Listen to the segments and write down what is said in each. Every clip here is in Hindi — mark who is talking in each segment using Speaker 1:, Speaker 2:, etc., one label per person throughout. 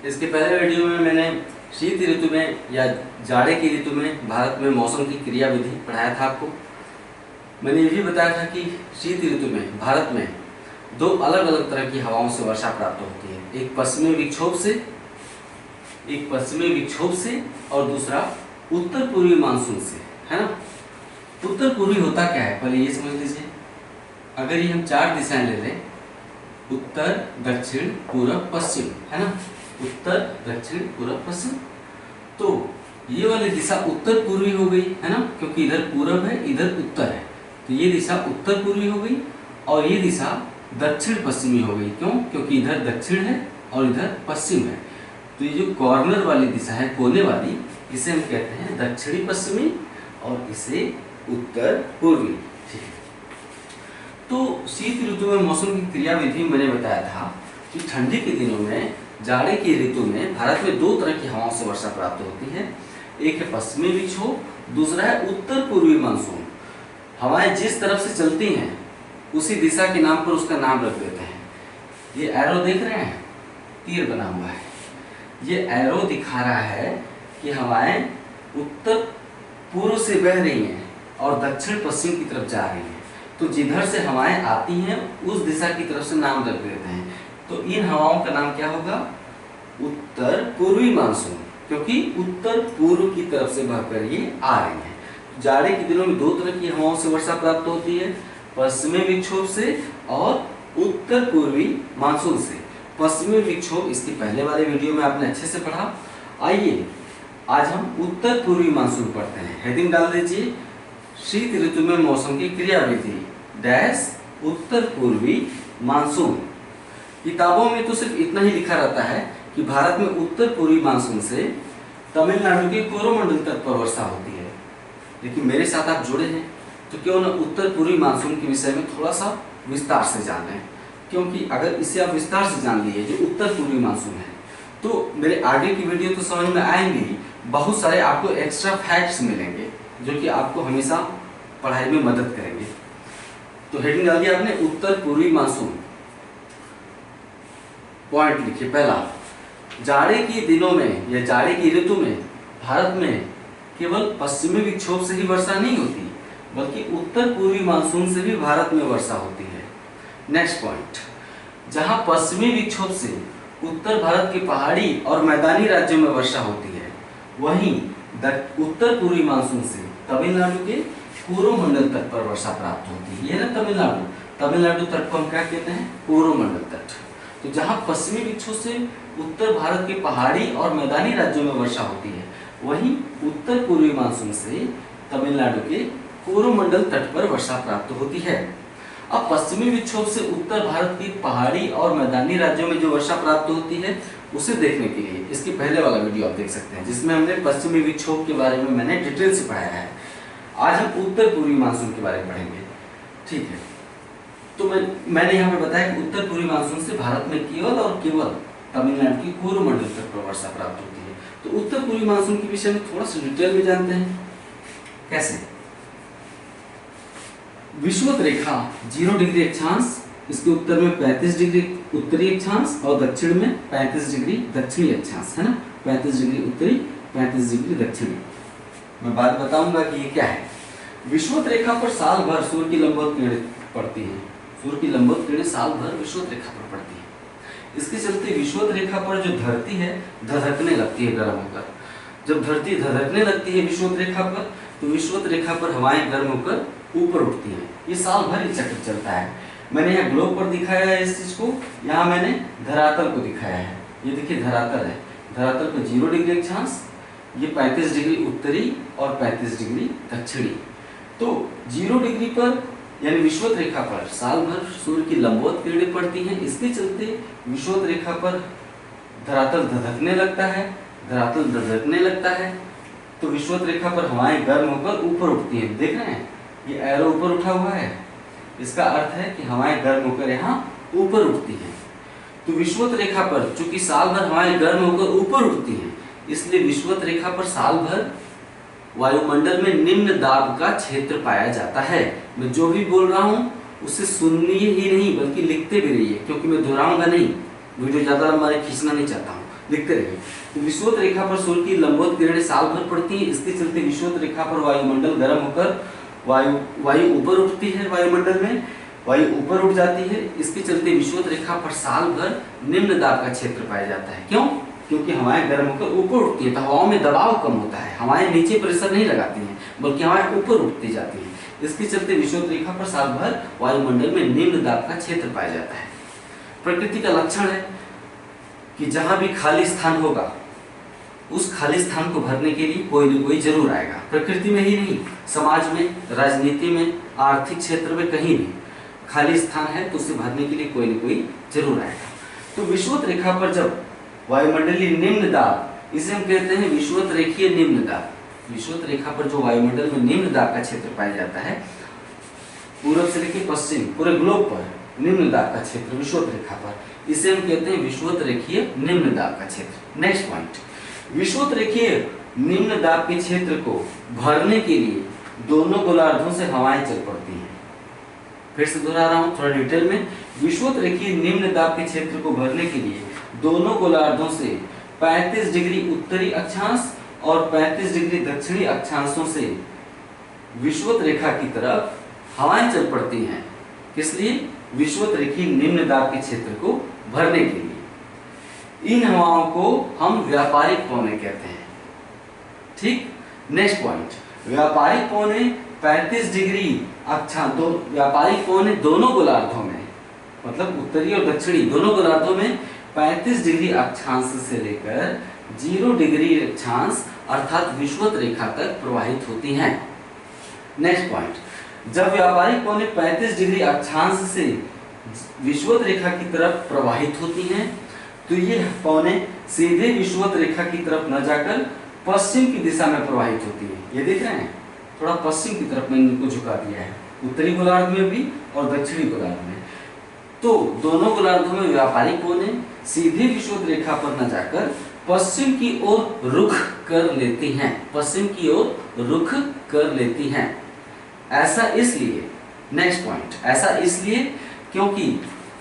Speaker 1: इसके पहले वीडियो में मैंने शीत ऋतु में या जाड़े की ऋतु में भारत में मौसम की क्रियाविधि पढ़ाया था आपको। मैंने ये भी बताया था कि शीत ऋतु में भारत में दो अलग अलग तरह की हवाओं से वर्षा प्राप्त होती है, एक पश्चिमी विक्षोभ से और दूसरा उत्तर पूर्वी मानसून से, है ना। उत्तर पूर्वी होता क्या है पहले ये समझ लीजिए। अगर ये हम चार दिशाएं ले लें, उत्तर दक्षिण पूर्व पश्चिम, है ना, उत्तर दक्षिण पूर्व पश्चिम, तो ये वाली दिशा उत्तर पूर्वी हो गई, है ना, क्योंकि इधर पूर्व है इधर उत्तर है, तो ये दिशा उत्तर पूर्वी हो गई। और ये दिशा दक्षिण पश्चिमी हो गई, क्यों? क्योंकि इधर दक्षिण है और इधर पश्चिम है। तो ये जो कॉर्नर वाली दिशा है, कोने वाली, इसे हम कहते हैं दक्षिणी पश्चिमी और इसे उत्तर पूर्वी। ठीक है। तो शीत ऋतु में मौसम की क्रियाविधि मैंने बताया था कि ठंडी के दिनों में, जाड़े की ऋतु में भारत में दो तरह की हवाओं से वर्षा प्राप्त होती है। एक है पश्चिमी विक्षोभ, दूसरा है उत्तर पूर्वी मानसून। हवाएं जिस तरफ से चलती हैं उसी दिशा के नाम पर उसका नाम रख देते हैं। ये एरो देख रहे हैं, तीर बना हुआ है, ये एरो दिखा रहा है कि हवाएं उत्तर पूर्व से बह रही हैं और दक्षिण पश्चिम की तरफ जा रही हैं। तो जिधर से हवाएं आती हैं उस दिशा की तरफ से नाम रख देते हैं। तो इन हवाओं का नाम क्या होगा? उत्तर पूर्वी मानसून, क्योंकि उत्तर पूर्व की तरफ से बहकर ये आ रही हैं। जाड़े के दिनों में दो तरह की हवाओं से वर्षा प्राप्त होती है, पश्चिमी विक्षोभ से और उत्तर पूर्वी मानसून से। पश्चिमी विक्षोभ इसके पहले वाले वीडियो में आपने अच्छे से पढ़ा। आइए आज हम उत्तर पूर्वी मानसून पढ़ते हैं। हेडिंग डाल दीजिए, शीत ऋतु में मौसम की क्रियाविधि डैश उत्तर पूर्वी मानसून। किताबों में तो सिर्फ इतना ही लिखा रहता है कि भारत में उत्तर पूर्वी मानसून से तमिलनाडु के कोरोमंडल तट पर वर्षा होती है, लेकिन मेरे साथ आप जुड़े हैं तो क्यों न उत्तर पूर्वी मानसून के विषय में थोड़ा सा विस्तार से जान लें, क्योंकि अगर इसे आप विस्तार से जान लिए जो उत्तर पूर्वी मानसून है तो मेरे आगे की वीडियो तो समझ में आएंगी, बहुत सारे आपको एक्स्ट्रा फैक्ट्स मिलेंगे जो कि आपको हमेशा पढ़ाई में मदद करेंगे। तो हेडिंग डाल दिया आपने, उत्तर पूर्वी मानसून। पॉइंट लिखिए पहला, जाड़े के दिनों में या जाड़े की ऋतु में भारत में केवल पश्चिमी विक्षोभ से ही वर्षा नहीं होती, बल्कि उत्तर पूर्वी मानसून से भी भारत में वर्षा होती है। नेक्स्ट पॉइंट, जहां पश्चिमी विक्षोभ से उत्तर भारत के पहाड़ी और मैदानी राज्यों में वर्षा होती है, वहीं उत्तर पूर्वी मानसून से तमिलनाडु के कोरोमंडल तट पर वर्षा प्राप्त होती है। ये ना तमिलनाडु तट को हम क्या कहते हैं? कोरोमंडल तट। तो जहां पश्चिमी विक्षोभ से उत्तर भारत के पहाड़ी और मैदानी राज्यों में वर्षा होती है, वहीं उत्तर पूर्वी मानसून से तमिलनाडु के कोरोमंडल तट पर वर्षा प्राप्त होती है। अब पश्चिमी विक्षोभ से उत्तर भारत की पहाड़ी और मैदानी राज्यों में जो वर्षा प्राप्त होती है उसे देखने के लिए इसके पहले वाला वीडियो आप देख सकते हैं, जिसमें हमने पश्चिमी विक्षोभ के बारे में मैंने डिटेल से पढ़ाया है। आज हम उत्तर पूर्वी मानसून के बारे में पढ़ेंगे। ठीक है, तो मैंने यहाँ पे बताया कि उत्तर पूर्वी मानसून से भारत में केवल और केवल तमिलनाडु की कोरोमंडल तट पर वर्षा प्राप्त होती है। तो उत्तर पूर्वी मानसून के विषय में थोड़ा सा डिटेल में जानते हैं। कैसे? विषुवत रेखा 0 डिग्री अक्षांश, इसके उत्तर में 35 डिग्री उत्तरी अक्षांश और दक्षिण में 35 डिग्री दक्षिणी अक्षांश, है ना, 35 डिग्री उत्तरी 35 डिग्री दक्षिणी। मैं बात बताऊंगा कि ये क्या है। विषुवत रेखा पर साल भर सूर्य की लंबवत किरणें पड़ती हैं। सूर्य की लंबवत किरणें साल भर विषुवत रेखा पर पड़ती है। इसके चलते विषुवत रेखा पर जो धरती है धधकने लगती है गर्म होकर। जब धरती धधकने लगती है विषुवत रेखा पर, तो विषुवत रेखा पर हवाएं गर्म होकर ऊपर उठती हैं। ये साल भर ये चक्र चलता है। मैंने यहाँ ग्लोब पर दिखाया है इस चीज को, यहाँ मैंने धरातल को दिखाया है। ये देखिए धरातल है, धरातल पर 0 डिग्री अक्षांश, ये 35 डिग्री उत्तरी और 35 डिग्री दक्षिणी। तो 0 डिग्री पर यानी विषुवत रेखा पर साल भर सूर्य की लंबवत किरणें पड़ती हैं। इसके चलते विषुवत रेखा पर धरातल धधकने लगता है, धरातल धधकने लगता है तो विषुवत रेखा पर हवाएं गर्म होकर ऊपर उठती हैं। देख रहे हैं ये एरो ऊपर उठा हुआ है, इसका अर्थ है कि हवाएं गर्म होकर यहाँ ऊपर उठती हैं। तो विषुवत रेखा पर चूंकि साल भर हवाएं गर्म होकर ऊपर उठती हैं, इसलिए विषुवत रेखा पर साल भर वायुमंडल में निम्न दाब का क्षेत्र पाया जाता है। मैं जो भी बोल रहा हूँ उसे सुनिए ही नहीं बल्कि लिखते भी रहिए, क्योंकि मैं दोहराऊंगा नहीं, वीडियो ज्यादा लंबा खींचना नहीं चाहता हूँ। लिखते रहिए। तो विषुवत रेखा पर सूर्य की लंबवत किरणें साल भर पड़ती हैं, इसके चलते विषुवत रेखा पर वायुमंडल गर्म होकर वायु ऊपर उठती है, वायुमंडल में वायु ऊपर उठ जाती है। इसके चलते विषुवत रेखा पर साल भर निम्न दाब का क्षेत्र पाया जाता है। क्यों? क्योंकि हवाएं गर्म होकर ऊपर उठती हैं, तो हवाओं में दबाव कम होता है, हवाएं नीचे प्रेशर नहीं लगाती हैं बल्कि हवाएं ऊपर उठती जाती हैं। इसके चलते विषुवत रेखा पर साल भर वायुमंडल में निम्न दाब का क्षेत्र पाया जाता है। प्रकृति का लक्षण है कि जहां भी खाली स्थान होगा उस खाली स्थान को भरने के लिए कोई न कोई जरूर आएगा। प्रकृति में ही नहीं, समाज में, राजनीति में, आर्थिक क्षेत्र में, कहीं भी खाली स्थान है तो उसे भरने के लिए कोई न कोई जरूर आएगा। तो विषुवत रेखा पर जब वायुमंडलीय निम्न दाब, इसे हम कहते हैं विषुवत रेखीय निम्न दाब। विषुवत रेखा पर जो वायुमंडल में निम्न दाब का क्षेत्र पाया जाता है, पूर्व से लेकर पश्चिम पूरे ग्लोब पर निम्न दाब का क्षेत्र विषुवत रेखा पर, इसे हम कहते हैं विषुवत रेखीय निम्न दाब का क्षेत्र। नेक्स्ट पॉइंट, विषुवत रेखीय निम्न दाब के क्षेत्र को भरने के लिए दोनों गोलार्धों से हवाएं चल पड़ती हैं। फिर से दोहरा रहा हूं थोड़ा डिटेल में। विषुवत रेखीय निम्न दाब के क्षेत्र को भरने के लिए दोनों गोलार्धों से 35 डिग्री उत्तरी अक्षांश और 35 डिग्री दक्षिणी अक्षांशों से विषुवत रेखा की तरफ हवाएं चल पड़ती हैं। किस लिए? विषुवत रेखीय निम्न दाब के क्षेत्र को भरने के लिए। इन हवाओं को हम व्यापारिक पौने कहते हैं। ठीक। नेक्स्ट पॉइंट, व्यापारिक पौने 35 डिग्री अक्षांश, व्यापारिक पौने दोनों गोलार्धों में, मतलब उत्तरी और दक्षिणी दोनों गोलार्धों में 35 डिग्री अक्षांश से लेकर 0 डिग्री अक्षांश अर्थात विषुवत रेखा तक प्रवाहित होती हैं। नेक्स्ट पॉइंट, जब व्यापारिक पौने 35 डिग्री अक्षांश से विषुवत रेखा की तरफ प्रवाहित होती हैं तो ये पौने सीधे विषुवत रेखा की तरफ न जाकर पश्चिम की दिशा में प्रवाहित होती है। ये देख रहे हैं, थोड़ा पश्चिम की तरफ मैंने इनको झुका दिया है, उत्तरी गोलार्ध में भी और दक्षिणी गोलार्ध में। तो दोनों गोलार्धों में व्यापारिक पौने सीधे विषुवत रेखा पर न जाकर पश्चिम की ओर रुख कर लेती हैं, पश्चिम की ओर रुख कर लेती हैं। ऐसा इसलिए, नेक्स्ट पॉइंट, ऐसा इसलिए क्योंकि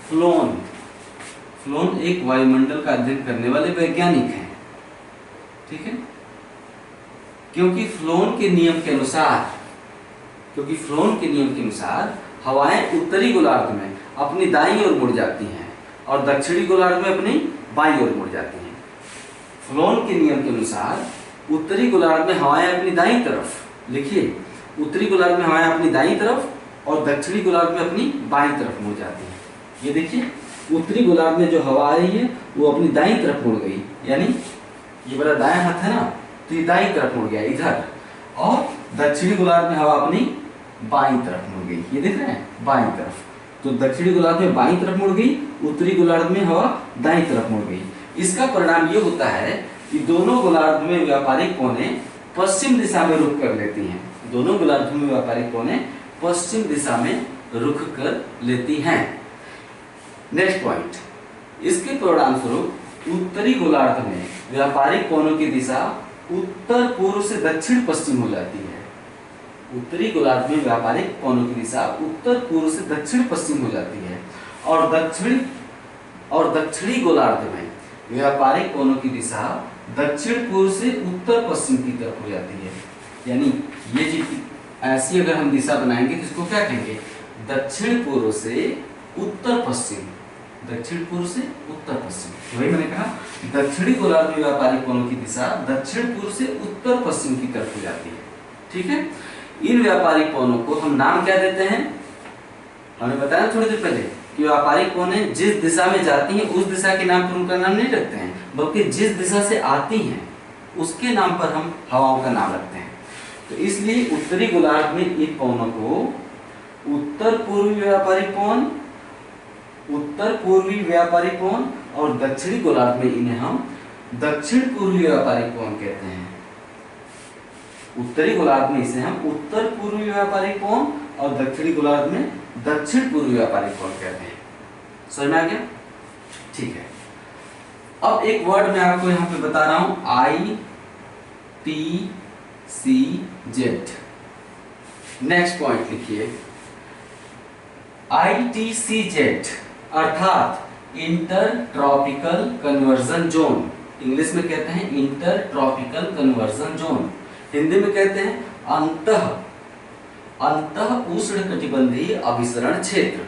Speaker 1: फ्लोन एक वायुमंडल का अध्ययन करने वाले वैज्ञानिक हैं। ठीक है, क्योंकि फ्लोन के नियम के अनुसार हवाएं उत्तरी गोलार्ध में अपनी दाईं ओर मुड़ जाती हैं और दक्षिणी गोलार्ध में अपनी बाईं ओर मुड़ जाती हैं। फ्लोन के नियम के अनुसार उत्तरी गोलार्ध में हवाएं अपनी दाईं तरफ, लिखिए, उत्तरी गोलार्ध में हवाएं अपनी दाईं तरफ और दक्षिणी गोलार्ध में अपनी बाईं तरफ मुड़ जाती हैं। ये देखिए, उत्तरी गोलार्ध में जो हवा आ रही है वो अपनी दाईं तरफ मुड़ गई, यानी ये मेरा दायां हाथ है ना, तो ये दाईं तरफ मुड़ गया इधर, और दक्षिणी गोलार्ध में हवा अपनी बाईं तरफ मुड़ गई। ये देख रहे हैं, बाईं तरफ। तो दक्षिणी गोलार्ध में बाईं तरफ मुड़ गई, उत्तरी गोलार्ध में हवा दाईं तरफ मुड़ गई। इसका परिणाम ये होता है कि दोनों गोलार्ध में व्यापारिक पौने पश्चिम दिशा में रुख कर लेती हैं। दोनों गोलार्धों में व्यापारिक पौने पश्चिम दिशा में रुख कर लेती हैं। नेक्स्ट पॉइंट, इसके परिणाम स्वरूप उत्तरी गोलार्ध में व्यापारिक कोणों की दिशा उत्तर पूर्व से दक्षिण पश्चिम हो जाती है। उत्तरी गोलार्ध में व्यापारिक कोणों की दिशा उत्तर पूर्व से दक्षिण पश्चिम हो जाती है और दक्षिणी गोलार्ध में व्यापारिक कोणों की दिशा दक्षिण पूर्व से उत्तर पश्चिम की तरफ हो जाती है। यानी ये जी ऐसी अगर हम दिशा बनाएंगे तो इसको क्या कहेंगे? दक्षिण पूर्व से उत्तर पश्चिम, दक्षिण पूर्व से उत्तर पश्चिम। वही मैंने कहा, दक्षिणी गोलार्ध में व्यापारिक कोणों की दिशा दक्षिण पूर्व से उत्तर पश्चिम की तरफ हो जाती है। ठीक है, इन व्यापारिक कोणों को हम नाम क्या देते हैं? हमने बताया थोड़ी देर पहले कि व्यापारिक कोणें जिस दिशा में जाती हैं उस दिशा के नाम पर उनका नाम नहीं रखते हैं, बल्कि जिस दिशा से आती हैं उसके नाम पर हम हवाओं का नाम रखते हैं। तो इसलिए उत्तरी गोलार्ध में एक कोणों को उत्तर पूर्वी व्यापारिक कोण और दक्षिणी गोलार्ध में इन्हें हम दक्षिण पूर्वी व्यापारिक कोण कहते हैं। उत्तरी गोलार्ध में इसे हम उत्तर पूर्वी व्यापारिक कोण और दक्षिणी गोलार्ध में दक्षिण पूर्वी व्यापारिक कोण कहते हैं। समझ में आ गया? ठीक है, अब एक वर्ड मैं आपको यहाँ पे बता रहा हूं, ITCZ। नेक्स्ट पॉइंट लिखिए, ITCZ अर्थात inter tropical conversion zone. English में कहते हैं inter tropical conversion zone, Hindi में कहते हैं अंतः उष्णकटिबंधीय अभिसरण क्षेत्र,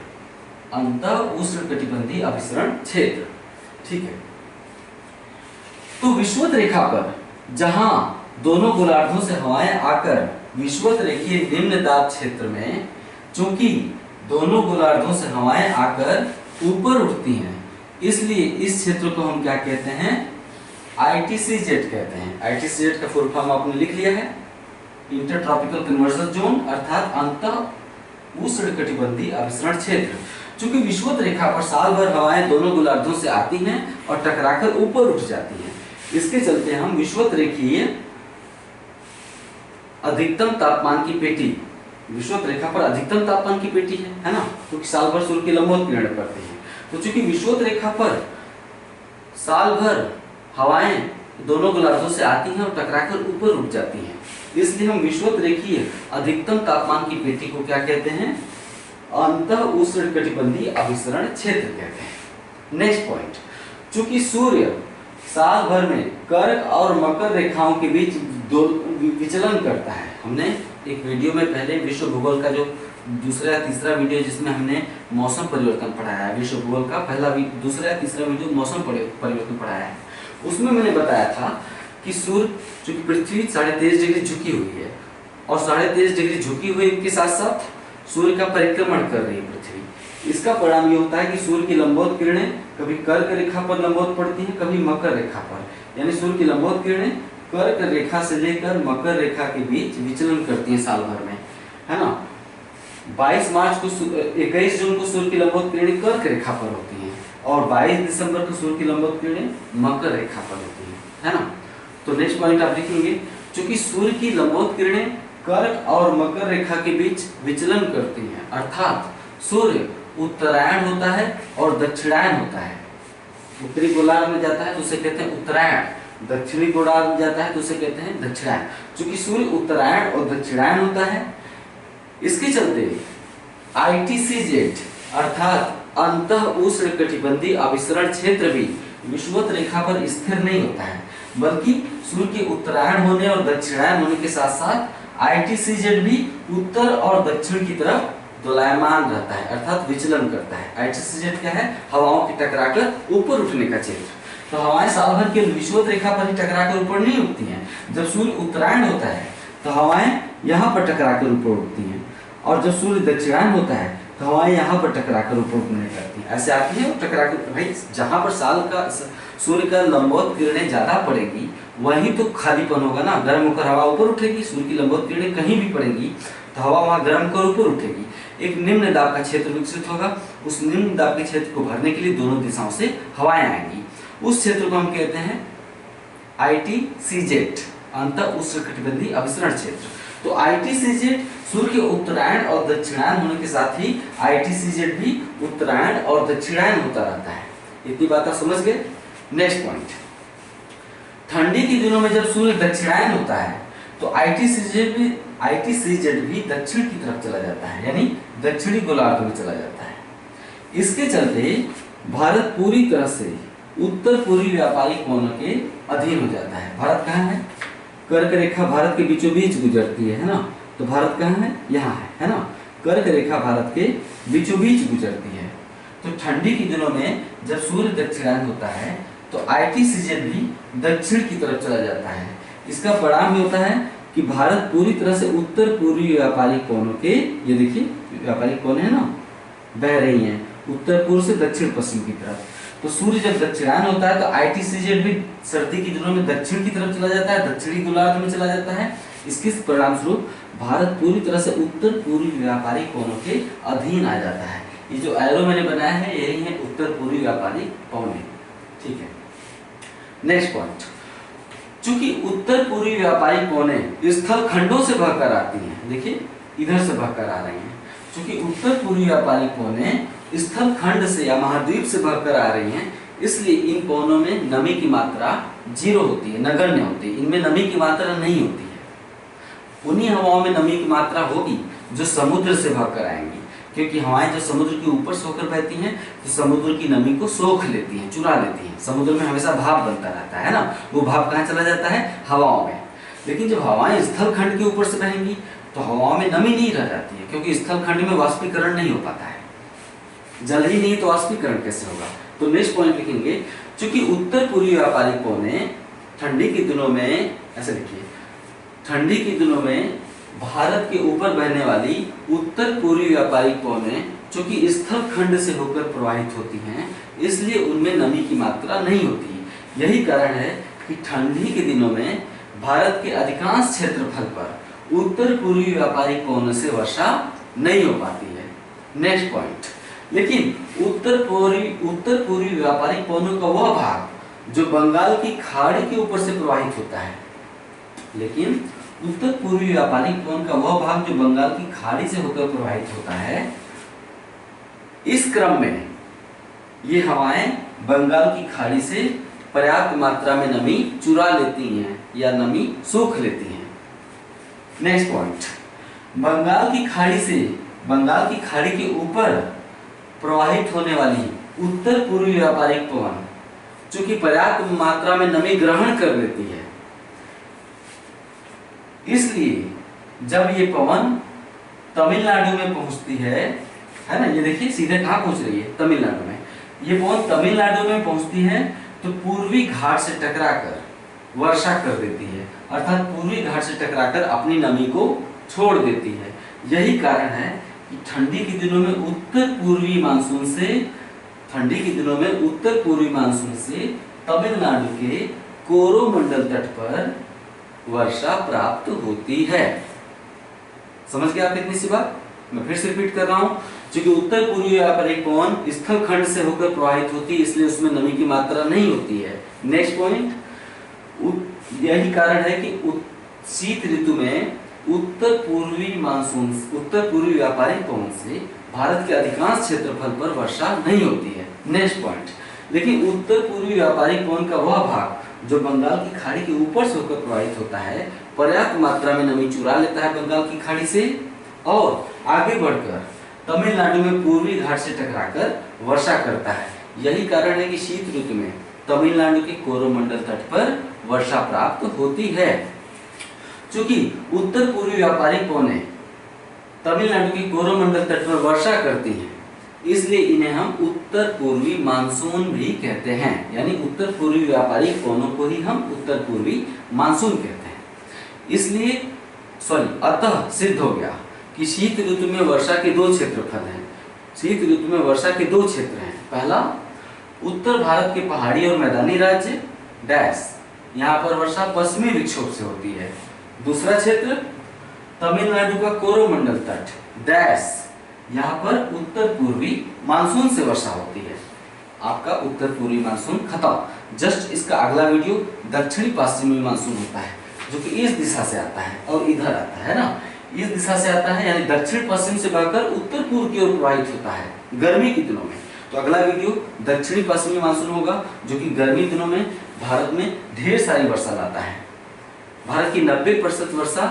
Speaker 1: अंतः उष्णकटिबंधीय अभिसरण क्षेत्र। ठीक है, तो विषुवत रेखा पर जहां दोनों गोलार्धों से हवाएं आकर विषुवत रेखीय निम्न दाब क्षेत्र में, चूंकि दोनों गोलार्धों से हवाएं आकर ऊपर उठती हैं, इसलिए इस क्षेत्र को हम क्या कहते हैं, ITCZ कहते हैं। ITCZ का फुल फॉर्म आपने लिख लिया है, इंटर ट्रॉपिकल कन्वर्जन जोन अर्थात अंतः उष्णकटिबंधीय अभिसरण क्षेत्र। चूंकि विषुवत रेखा पर साल भर हवाएं दोनों गोलार्धों से आती हैं और टकराकर ऊपर उठ जाती हैं, इसके चलते हम विषुवत रेखीय अधिकतम तापमान की पेटी, विषुवत रेखा पर अधिकतम तापमान की पेटी है ना, क्योंकि साल भर सूर्य की लंबवत किरणें पड़ती हैं। तो चूंकि विषुवत रेखा पर साल भर हवाएं दोनों गोलार्धों से आती हैं और टकराकर ऊपर उठ जाती हैं, इसलिए हम विषुवत रेखीय अधिकतम तापमान की पेटी को क्या कहते हैं, अंतः उष्णकटिबंधीय अभिसरण क्षेत्र कहते हैं। नेक्स्ट पॉइंट, चूंकि सूर्य साल भर में कर्क और मकर रेखाओं के बीच विचलन करता है। हमने एक वीडियो में पहले विश्व भूगोल का जो दूसरा या तीसरा वीडियो जिसमें हमने मौसम परिवर्तन पढ़ाया है, विश्व भूगोल का पहला दूसरा या तीसरा वीडियो मौसम परिवर्तन पढ़ाया है, उसमें मैंने बताया था कि सूर्य चूंकि पृथ्वी 23.5 डिग्री झुकी हुई है और 23.5 डिग्री झुकी हुई के साथ साथ सूर्य का परिक्रमण कर रही है पृथ्वी, इसका परिणाम ये होता है कि सूर्य की लंबवत किरणें कभी कर्क रेखा पर लंबवत पड़ती हैं, कभी मकर रेखा पर, यानी सूर्य की लंबवत किरणें कर्क रेखा से लेकर मकर रेखा के बीच विचलन करती हैं साल भर में, है ना। 21 जून को सूर्य की लंबवत किरणें कर्क रेखा पर होती हैं और 22 दिसंबर को सूर्य की लंबवत किरणें मकर रेखा पर होती हैं, है ना। तो नेक्स्ट पॉइंट आप लिखेंगे, चूंकि सूर्य की लंबवत किरणें कर्क और मकर रेखा के बीच विचलन करती हैं, अर्थात सूर्य उत्तरायण होता है और दक्षिणायन होता है। उत्तरी गोलार्ध में जाता है तो उसे कहते हैं उत्तरायण, दक्षिणी गोलार्ध में जाता है तो उसे कहते हैं दक्षिणायन। चूंकि सूर्य उत्तरायण और दक्षिणायन होता है, इसके चलते ITCZ अर्थात अंतः उष्णकटिबंधीय अभिसरण क्षेत्र भी विषुवत रेखा पर स्थिर नहीं होता है, बल्कि सूर्य के उत्तरायण होने और दक्षिणायन होने के साथ साथ ITCZ भी उत्तर और दक्षिण की तरफ दोलायमान रहता है, अर्थात विचलन करता है। ITCZ क्या है, हवाओं की टकराकर ऊपर उठने का क्षेत्र। तो हवाएं साल भर के विषुवत रेखा पर ही टकराकर ऊपर नहीं उठती हैं, जब सूर्य उत्तरायण होता है तो हवाएं यहाँ पर टकराकर ऊपर उठती हैं, और जब सूर्य दक्षिणायन होता है तो हवाएं यहाँ पर टकराकर ऊपर उठने लगती हैं, ऐसे आती है और टकराकर। भाई जहाँ पर साल का सूर्य का लंबवत किरणें ज्यादा पड़ेगी वहीं तो खालीपन होगा ना, गर्म होकर हवा ऊपर उठेगी, सूर्य की लंबवत किरणें कहीं भी पड़ेंगी तो हवा वहाँ गर्म होकर ऊपर उठेगी, एक निम्न दाब का क्षेत्र विकसित होगा, उस निम्न दाब के क्षेत्र को भरने के लिए दोनों दिशाओं से हवाएं आएंगी, उस क्षेत्र को हम कहते हैं ITCZ अंतः उष्णकटिबंधीय अभिसरण क्षेत्र। तो ITCZ सूर्य के उत्तरायण और दक्षिणायन होने के साथ ही ITCZ भी उत्तरायण और दक्षिणायन होता रहता है। इतनी बात आप समझ गए। नेक्स्ट पॉइंट, ठंडी के दिनों में जब सूर्य दक्षिणायन होता है तो ITCZ भी दक्षिण की तरफ चला जाता है, यानी दक्षिणी गोलार्ध में चला जाता है। इसके चलते भारत पूरी तरह से उत्तर पूर्वी व्यापारिक कोण के अधीन हो जाता है। भारत कहाँ है, कर्क रेखा भारत के बीचों बीच गुजरती है ना, तो भारत कहाँ है, यहाँ है ना, कर्क रेखा भारत के बीचों बीच गुजरती है। तो ठंडी के दिनों में जब सूर्य दक्षिणायन होता है तो ITCZ भी दक्षिण की तरफ चला जाता है। इसका परिणाम ये होता है कि भारत पूरी तरह से उत्तर पूर्वी व्यापारिक कोणों के, ये देखिए व्यापारिक कोण है ना, बह रही हैं उत्तर पूर्व से दक्षिण पश्चिम की तरफ। तो सूर्य जब दक्षिणायन होता है तो ITCZ भी सर्दी के दिनों में दक्षिण की तरफ चला जाता है, दक्षिणी गोलार्ध में चला जाता है। इसके परिणाम स्वरूप भारत पूरी तरह से उत्तर पूर्वी व्यापारिक कोणों के अधीन आ जाता है। ये जो एरो मैंने बनाया है यही है उत्तर पूर्वी व्यापारिक कोण, ठीक है। नेक्स्ट पॉइंट, चूंकि उत्तर पूर्वी व्यापारिक कोणें स्थल खंडों से बहकर आती हैं, देखिए इधर से बहकर आ रही हैं, चूंकि उत्तर पूर्वी व्यापारिक कोणें स्थल खंड से या महाद्वीप से बहकर आ रही हैं, इसलिए इन कोणों में नमी की मात्रा 0 होती है, नगण्य होती है, इनमें नमी की मात्रा नहीं होती है। उन्हीं हवाओं में नमी की मात्रा होगी जो समुद्र से बहकर आएंगी, क्योंकि हवाएं जो समुद्र के ऊपर से होकर बहती हैं तो समुद्र की नमी को सोख लेती हैं, चुरा लेती हैं। समुद्र में हमेशा भाप बनता रहता है ना, वो भाप कहाँ चला जाता है? हवाओं में। लेकिन जब हवाएं स्थल खंड के ऊपर से बहेंगी तो हवाओं में नमी नहीं रह जाती है, क्योंकि स्थल खंड में वाष्पीकरण नहीं हो पाता है, जल ही नहीं तो वाष्पीकरण कैसे होगा? तो नेक्स्ट पॉइंट लिखेंगे, क्योंकि उत्तर पूर्वी व्यापारिक पवनें ठंडी के दिनों में, ऐसे लिखिए, ठंडी के दिनों में भारत के ऊपर बहने वाली उत्तर पूर्वी व्यापारिक पवनें चूंकि स्थल खंड से होकर प्रवाहित होती हैं, इसलिए उनमें नमी की मात्रा नहीं होती। यही कारण है कि ठंडी के दिनों में भारत के अधिकांश क्षेत्रफल पर उत्तर पूर्वी व्यापारिक पवनों से वर्षा नहीं हो पाती है। नेक्स्ट पॉइंट, लेकिन उत्तर पूर्वी व्यापारिक पवनों का वह भाग जो बंगाल की खाड़ी के ऊपर से प्रवाहित होता है, लेकिन उत्तर पूर्वी व्यापारिक पवन का वह भाग जो बंगाल की खाड़ी से होकर प्रवाहित होता है, इस क्रम में ये हवाएं बंगाल की खाड़ी से पर्याप्त मात्रा में नमी चुरा लेती हैं या नमी सोख लेती हैं। नेक्स्ट पॉइंट, बंगाल की खाड़ी के ऊपर प्रवाहित होने वाली उत्तर पूर्वी व्यापारिक पवन चूंकि पर्याप्त मात्रा में नमी ग्रहण कर लेती है, इसलिए जब ये पवन तमिलनाडु में पहुंचती है ना, ये देखिए सीधे कहां पहुंच रही है? तमिलनाडु में। ये पवन तमिलनाडु में पहुंचती है तो पूर्वी घाट से टकराकर वर्षा कर देती है, अर्थात पूर्वी घाट से टकराकर अपनी नमी को छोड़ देती है। यही कारण है कि ठंडी के दिनों में उत्तर पूर्वी मानसून से तमिलनाडु के कोरोमंडल तट पर वर्षा प्राप्त होती है। समझ गए आप इतनी सी बात? मैं फिर से रिपीट कर रहा हूं, क्योंकि उत्तर पूर्वी व्यापारिक पवन स्थल खंड से होकर प्रवाहित होती है, इसलिए उसमें नमी की मात्रा नहीं होती है। नेक्स्ट पॉइंट, यही कारण है कि शीत ऋतु में उत्तर पूर्वी व्यापारिक पवन से भारत के अधिकांश क्षेत्रफल पर वर्षा नहीं होती है। नेक्स्ट पॉइंट, लेकिन उत्तर पूर्वी व्यापारिक पवन का वह भाग जो बंगाल की खाड़ी के ऊपर से होकर प्रवाहित होता है, पर्याप्त मात्रा में नमी चुरा लेता है बंगाल की खाड़ी से और आगे बढ़कर तमिलनाडु में पूर्वी घाट से टकराकर वर्षा करता है। यही कारण है कि शीत ऋतु में तमिलनाडु के कोरोमंडल तट पर वर्षा प्राप्त होती है। चूंकि उत्तर पूर्वी व्यापारिक पवनें तमिलनाडु के कोरोमंडल तट पर वर्षा करती हैं, इसलिए इन्हें हम उत्तर पूर्वी मानसून भी कहते हैं, यानी उत्तर पूर्वी व्यापारिक पवनों को ही हम उत्तर पूर्वी मानसून कहते हैं। इसलिए अतः सिद्ध हो गया कि शीत ऋतु में वर्षा के दो क्षेत्रफल हैं। शीत ऋतु में वर्षा के दो क्षेत्र हैं। पहला, उत्तर भारत के पहाड़ी और मैदानी राज्य डैश, यहाँ पर वर्षा पश्चिमी विक्षोभ से होती है। दूसरा क्षेत्र, तमिलनाडु का कोरोमंडल तट डैश, यहाँ पर उत्तर पूर्वी मानसून से वर्षा होती है। आपका उत्तर पूर्वी मानसून खत्म। जस्ट इसका अगला वीडियो दक्षिणी पश्चिमी मानसून होता है, जो कि इस दिशा से आता है और इधर आता है ना, इस दिशा से आता है, यानी दक्षिण पश्चिम से बहकर उत्तर पूर्व की ओर प्रवाहित होता है गर्मी के दिनों में। तो अगला वीडियो दक्षिणी पश्चिमी मानसून होगा, जो कि गर्मी दिनों में भारत में ढेर सारी वर्षा लाता है। भारत की 90% वर्षा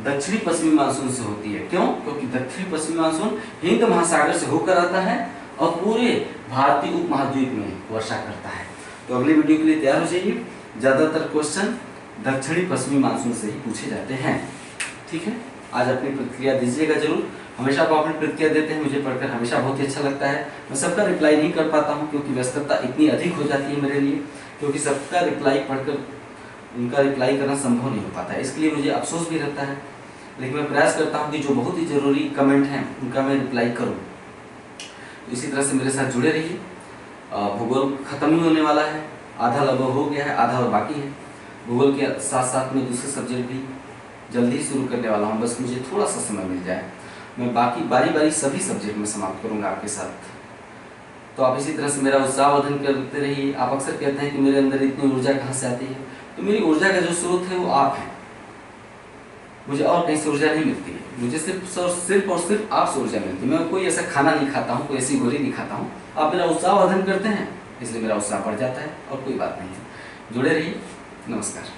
Speaker 1: दक्षिणी पश्चिमी मानसून से होती है। क्यों? क्योंकि दक्षिणी पश्चिमी मानसून हिंद महासागर से होकर आता है और पूरे भारतीय उपमहाद्वीप में वर्षा करता है। तो अगले वीडियो के लिए तैयार हो जाइए। ज्यादातर क्वेश्चन दक्षिणी पश्चिमी मानसून से ही पूछे जाते हैं। ठीक है, आज अपनी प्रतिक्रिया दीजिएगा जरूर। हमेशा आप अपनी प्रतिक्रिया देते हैं, मुझे पढ़कर हमेशा बहुत ही अच्छा लगता है। मैं सबका रिप्लाई नहीं कर पाता हूं, क्योंकि व्यस्तता इतनी अधिक हो जाती है मेरे लिए, क्योंकि सबका रिप्लाई पढ़कर उनका रिप्लाई करना संभव नहीं हो पाता है। इसके लिए मुझे अफसोस भी रहता है, लेकिन मैं प्रयास करता हूं कि जो बहुत ही जरूरी कमेंट हैं उनका मैं रिप्लाई करूं। तो इसी तरह से मेरे साथ जुड़े रहिए। भूगोल खत्म ही होने वाला है, आधा लगभग हो गया है, आधा और बाकी है। भूगोल के साथ साथ में दूसरे सब्जेक्ट भी जल्दी ही शुरू करने वाला हूँ, बस मुझे थोड़ा सा समय मिल जाए। मैं बाकी बारी बारी सभी सब्जेक्ट में समाप्त करूँगा आपके साथ। तो आप इसी तरह से मेरा उत्साहवर्धन करते रहिए। आप अक्सर कहते हैं कि मेरे अंदर इतनी ऊर्जा कहाँ से आती है, तो मेरी ऊर्जा का जो स्रोत है वो आप हैं। मुझे और कहीं से ऊर्जा नहीं मिलती है, मुझे सिर्फ और सिर्फ आपसे ऊर्जा मिलती है। मैं कोई ऐसा खाना नहीं खाता हूँ, कोई ऐसी गोली नहीं खाता हूँ। आप मेरा उत्साहवर्धन करते हैं, इसलिए मेरा उत्साह बढ़ जाता है, और कोई बात नहीं है। जुड़े रहिए। नमस्कार।